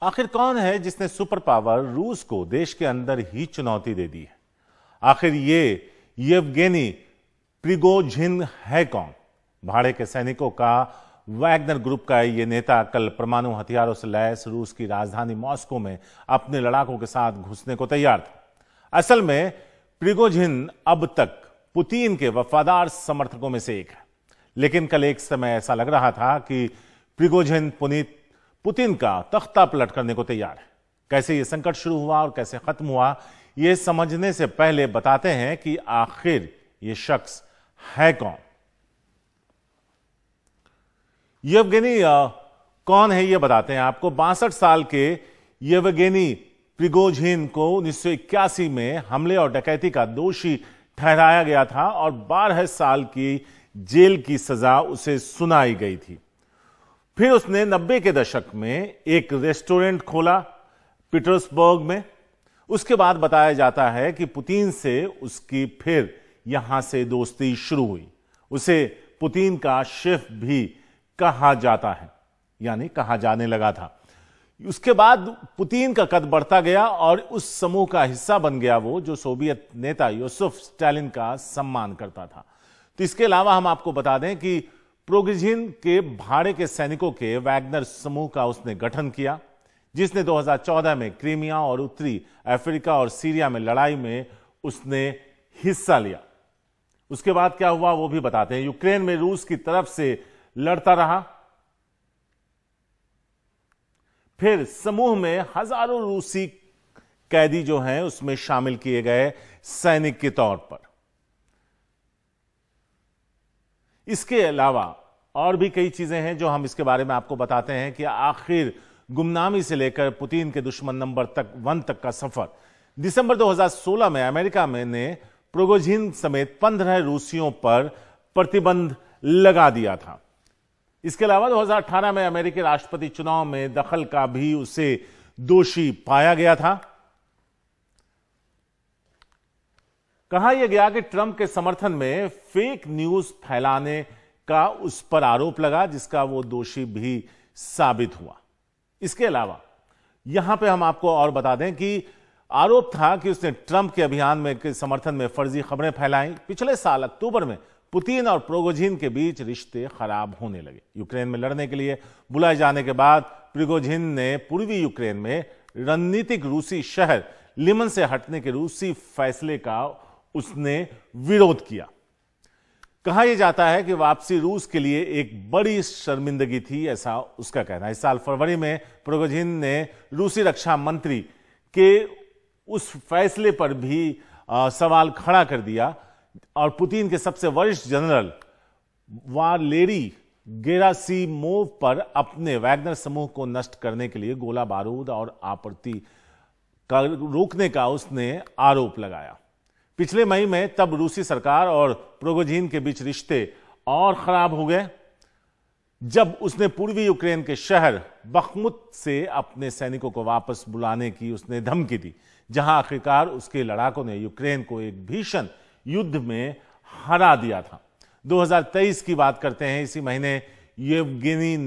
आखिर कौन है जिसने सुपर पावर रूस को देश के अंदर ही चुनौती दे दी है? आखिर ये येवगेनी प्रिगोजिन है कौन? भाड़े के सैनिकों का वैगनर ग्रुप का ये नेता कल परमाणु हथियारों से लैस रूस की राजधानी मॉस्को में अपने लड़ाकों के साथ घुसने को तैयार था। असल में प्रिगोजिन अब तक पुतिन के वफादार समर्थकों में से एक है, लेकिन कल एक समय ऐसा लग रहा था कि प्रिगोजिन पुतिन का तख्ता पलट करने को तैयार है। कैसे यह संकट शुरू हुआ और कैसे खत्म हुआ, यह समझने से पहले बताते हैं कि आखिर यह शख्स है कौन। येवगेनी कौन है, यह बताते हैं आपको। 62 साल के येवगेनी प्रिगोजिन को 1981 में हमले और डकैती का दोषी ठहराया गया था और 12 साल की जेल की सजा उसे सुनाई गई थी। फिर उसने 90 के दशक में एक रेस्टोरेंट खोला पीटर्सबर्ग में। उसके बाद बताया जाता है कि पुतिन से उसकी फिर यहां से दोस्ती शुरू हुई। उसे पुतिन का शेफ भी कहा जाता है, यानी कहा जाने लगा था। उसके बाद पुतिन का कद बढ़ता गया और उस समूह का हिस्सा बन गया वो जो सोवियत नेता योसेफ स्टालिन का सम्मान करता था। तो इसके अलावा हम आपको बता दें कि प्रिगोजिन के भाड़े के सैनिकों के वैगनर समूह का उसने गठन किया, जिसने 2014 में क्रीमिया और उत्तरी अफ्रीका और सीरिया में लड़ाई में उसने हिस्सा लिया। उसके बाद क्या हुआ वो भी बताते हैं। यूक्रेन में रूस की तरफ से लड़ता रहा। फिर समूह में हजारों रूसी कैदी जो हैं उसमें शामिल किए गए सैनिक के तौर पर। इसके अलावा और भी कई चीजें हैं जो हम इसके बारे में आपको बताते हैं कि आखिर गुमनामी से लेकर पुतिन के दुश्मन नंबर 1 तक का सफर। दिसंबर 2016 में अमेरिका ने प्रिगोजिन समेत 15 रूसियों पर प्रतिबंध लगा दिया था। इसके अलावा 2018 में अमेरिकी राष्ट्रपति चुनाव में दखल का भी उसे दोषी पाया गया था। कहा यह गया कि ट्रंप के समर्थन में फेक न्यूज फैलाने का उस पर आरोप लगा, जिसका वो दोषी भी साबित हुआ। इसके अलावा यहां पे हम आपको और बता दें कि आरोप था कि उसने ट्रंप के अभियान में के समर्थन में फर्जी खबरें फैलाई। पिछले साल अक्टूबर में पुतिन और प्रिगोजिन के बीच रिश्ते खराब होने लगे। यूक्रेन में लड़ने के लिए बुलाए जाने के बाद प्रिगोजिन ने पूर्वी यूक्रेन में रणनीतिक रूसी शहर लिमन से हटने के रूसी फैसले का उसने विरोध किया। कहा यह जाता है कि वापसी रूस के लिए एक बड़ी शर्मिंदगी थी, ऐसा उसका कहना है। इस साल फरवरी में प्रिगोजिन ने रूसी रक्षा मंत्री के उस फैसले पर भी सवाल खड़ा कर दिया और पुतिन के सबसे वरिष्ठ जनरल वालेरी गेरासिमोव पर अपने वैगनर समूह को नष्ट करने के लिए गोला बारूद और आपूर्ति का रोकने का उसने आरोप लगाया। पिछले मई में तब रूसी सरकार और प्रिगोजिन के बीच रिश्ते और खराब हो गए जब उसने पूर्वी यूक्रेन के शहर बखमुत से अपने सैनिकों को वापस बुलाने की उसने धमकी दी, जहां आखिरकार उसके लड़ाकों ने यूक्रेन को एक भीषण युद्ध में हरा दिया था। 2023 की बात करते हैं। इसी महीने येवगेनी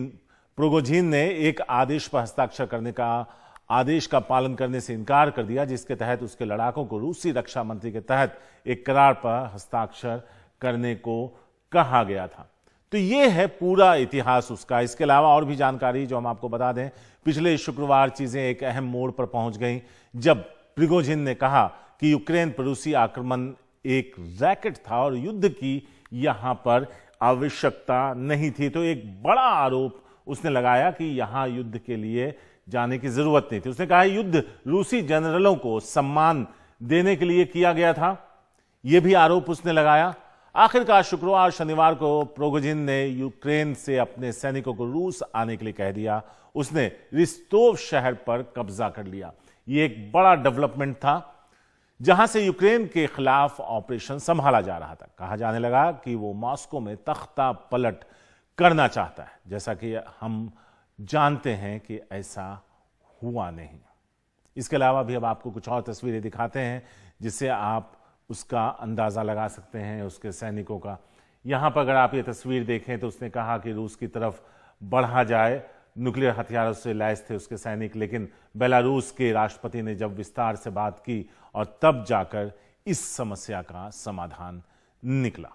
प्रिगोजिन ने एक आदेश पर हस्ताक्षर करने का आदेश का पालन करने से इनकार कर दिया, जिसके तहत उसके लड़ाकों को रूसी रक्षा मंत्री के तहत एक करार पर हस्ताक्षर करने को कहा गया था। तो यह है पूरा इतिहास उसका। इसके अलावा और भी जानकारी जो हम आपको बता दें। पिछले शुक्रवार चीजें एक अहम मोड़ पर पहुंच गईं जब प्रिगोजिन ने कहा कि यूक्रेन पर रूसी आक्रमण एक रैकेट था और युद्ध की यहां पर आवश्यकता नहीं थी। तो एक बड़ा आरोप उसने लगाया कि यहां युद्ध के लिए जाने की जरूरत नहीं थी। उसने कहा युद्ध रूसी जनरलों को सम्मान देने के लिए किया गया था, यह भी आरोप उसने लगाया। आखिरकार शुक्रवार शनिवार को प्रिगोजिन ने यूक्रेन से अपने सैनिकों को रूस आने के लिए कह दिया। उसने रिस्तोव शहर पर कब्जा कर लिया। यह एक बड़ा डेवलपमेंट था जहां से यूक्रेन के खिलाफ ऑपरेशन संभाला जा रहा था। कहा जाने लगा कि वो मॉस्को में तख्ता पलट करना चाहता है, जैसा कि हम जानते हैं कि ऐसा हुआ नहीं। इसके अलावा भी अब आपको कुछ और तस्वीरें दिखाते हैं जिससे आप उसका अंदाजा लगा सकते हैं उसके सैनिकों का। यहां पर अगर आप ये तस्वीर देखें तो उसने कहा कि रूस की तरफ बढ़ा जाए न्यूक्लियर हथियारों से लैस थे उसके सैनिक, लेकिन बेलारूस के राष्ट्रपति ने जब विस्तार से बात की और तब जाकर इस समस्या का समाधान निकला।